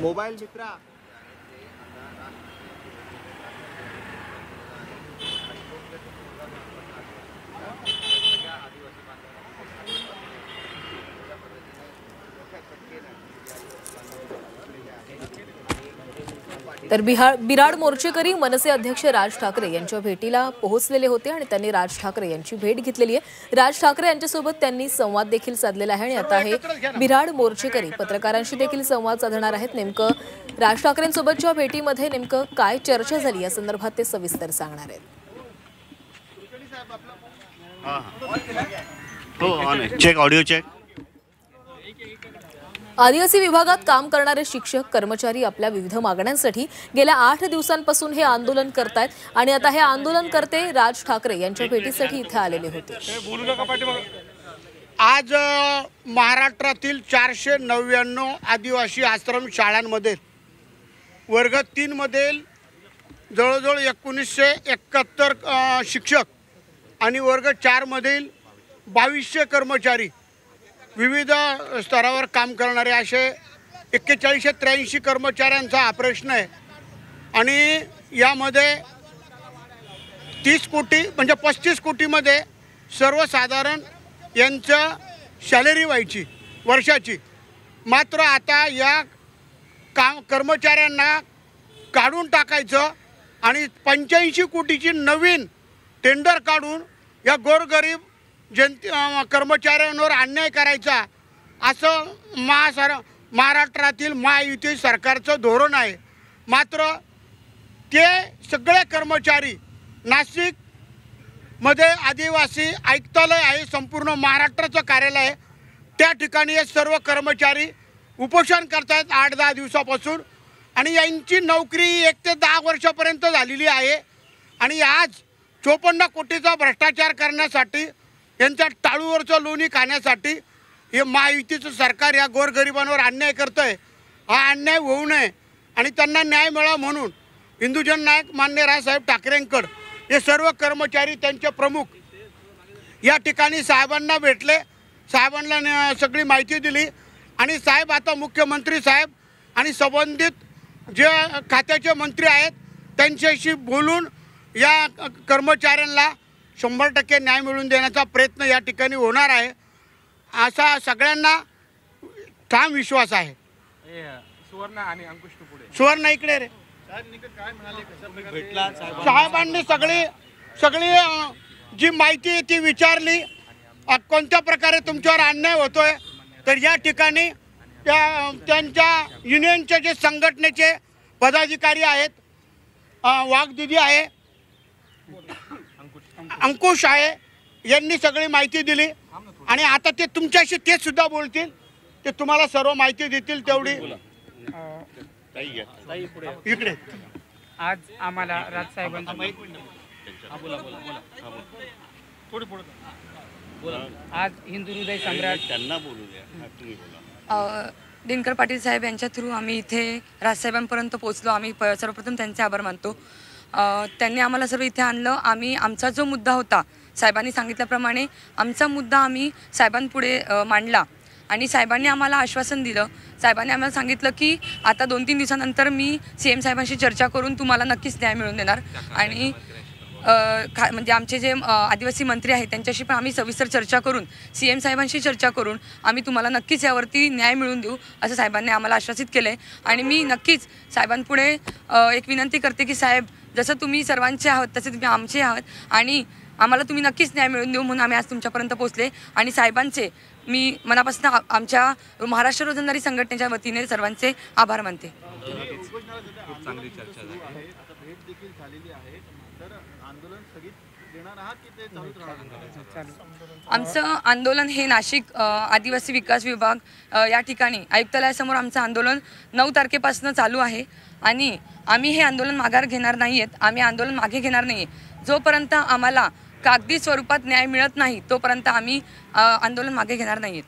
Mobile मित्रा तर बिराड मोर्चेकरी मनसे अध्यक्ष राज ठाकरे यांच्या भेटीला पोहोचलेले होते आणि त्यांनी राज ठाकरे यांची भेट घेतलेली आहे। राज ठाकरे यांच्यासोबत त्यांनी संवाद देखील साधलेला आहे आणि आता हे बिराड मोर्चेकरी पत्रकारांशी देखील संवाद साधणार आहेत। नेमकं राज ठाकरेंसोबतच्या भेटीमध्ये नेमकं काय चर्चा झाली या संदर्भात ते सविस्तर सांगणार आहेत। Check audio check. आदिवासी विभागात काम करणारे शिक्षक कर्मचारी आपल्या विविध मागण्यांसाठी गेल्या 8 दिवसांपासून हे आंदोलन करतायत आणि आता हे आंदोलनकर्ते राज ठाकरे यांच्या भेटीसाठी इथे आलेले होते। आज महाराष्ट्रातील 499 आदिवासी आश्रम शाळांमध्ये वर्ग 3 मधील जवळजवळ 1971 शिक्षक आणि वर्ग 4 मधील 2200 कर्मचारी विविध स्तरावर काम करणारे असे 4183 कर्मचाऱ्यांचा हा प्रश्न आहे आणि यामध्ये 30 कोटी म्हणजे 35 कोटीमध्ये सर्वसाधारण यांचं सॅलरी व्हायची वर्षाची। मात्र आता या कर्मचाऱ्यांना काढून टाकायचं आणि 85 कोटीची नवीन टेंडर काढून या गोरगरीब कर्मचाऱ्यांवर अन्याय करायचा असं महाराष्ट्रातील महायुती सरकारचं धोरण आहे। मात्र ते सगळे कर्मचारी नाशिकमध्ये आदिवासी आयुक्तालय आहे, संपूर्ण महाराष्ट्राचं कार्यालय आहे, त्या ठिकाणी हे सर्व कर्मचारी उपोषण करतात 8-10 दिवसापासून आणि यांची नोकरी 1 ते 10 वर्षापर्यंत झालेली आहे आणि आज 54 कोटीचा भ्रष्टाचार करण्यासाठी यांच्या टाळूवरचं लोणी खाण्यासाठी हे महायुतीचं सरकार या गोरगरिबांवर अन्याय करतंय। हा अन्याय होऊ नये आणि त्यांना न्याय मिळावा म्हणून हिंदुजन नायक मान्य राजसाहेब ठाकरेंकडे हे सर्व कर्मचारी त्यांचे प्रमुख या ठिकाणी साहेबांना भेटले, साहेबांना सगळी माहिती दिली आणि साहेब आता मुख्यमंत्री साहेब आणि संबंधित जे खात्याचे मंत्री आहेत त्यांच्याशी बोलून या कर्मचाऱ्यांना 100% न्याय मिळवून देण्याचा प्रयत्न या ठिकाणी होणार आहे असा सगळ्यांना ठाम विश्वास आहे। सुवर्ण आणि अंकुश सुवर्ण इकडे रे। साहेबांनी सगळी जी माहिती ती विचारली, कोणत्या प्रकारे तुमच्यावर अन्याय होतोय, तर या ठिकाणी त्यांच्या युनियनचे जे संघटनेचे पदाधिकारी आहेत, वाघदिदी आहे, अंकुश आहे, यांनी सगळी माहिती दिली आणि आता ते तुमच्याशी ते सुद्धा बोलतील, ते तुम्हाला सर्व माहिती देतील तेवढी। इकडे आज आम्हाला राजसाहेबांचा आज हिंदू हृदय सम्राट त्यांना बोलू द्या। दिनकर पाटील साहेब यांच्या थ्रू आम्ही इथे राजसाहेबांपर्यंत पोहोचलो। आम्ही सर्वप्रथम त्यांचे आभार मानतो। त्यांनी आम्हाला सर्व इथे आणलं। आम्ही आमचा जो मुद्दा होता साहेबांनी सांगितल्याप्रमाणे आमचा मुद्दा आम्ही साहेबांपुढे मांडला आणि साहेबांनी आम्हाला आश्वासन दिलं। साहेबांनी आम्हाला सांगितलं की आता 2-3 दिवसानंतर मी CM साहेबांशी चर्चा करून तुम्हाला नक्कीच न्याय मिळवून देणार आणि म्हणजे आमचे जे आदिवासी मंत्री आहेत त्यांच्याशी पण आम्ही सविस्तर चर्चा करून CM साहेबांशी चर्चा करून आम्ही तुम्हाला नक्कीच यावरती न्याय मिळवून देऊ असं साहेबांनी आम्हाला आश्वासित केलं आहे। आणि मी नक्कीच साहेबांपुढे एक विनंती करते की साहेब, जसं तुम्ही सर्वांचे आहात तसे तुम्ही आमचे आहात आणि आम्हाला तुम्ही नक्कीच न्याय मिळवून देऊ म्हणून आम्ही आज तुमच्यापर्यंत पोहोचले आणि साहेबांचे मी मनापासून आमच्या महाराष्ट्र रोजंदारी संघटनेच्या वतीने सर्वांचे आभार मानते। आमचं आंदोलन हे नाशिक आदिवासी विकास विभाग या ठिकाणी आयुक्तालयासमोर आमचं आंदोलन 9 तारखेपासून चालू आहे आणि आम्ही हे आंदोलन माघार घेणार नाहीयेत। आम्ही आंदोलन मागे घेणार नाही जोपर्यंत आम्हाला कागदी स्वरूपात न्याय मिळत नाही तोपर्यंत आम्ही आंदोलन मागे घेणार नाहीयेत।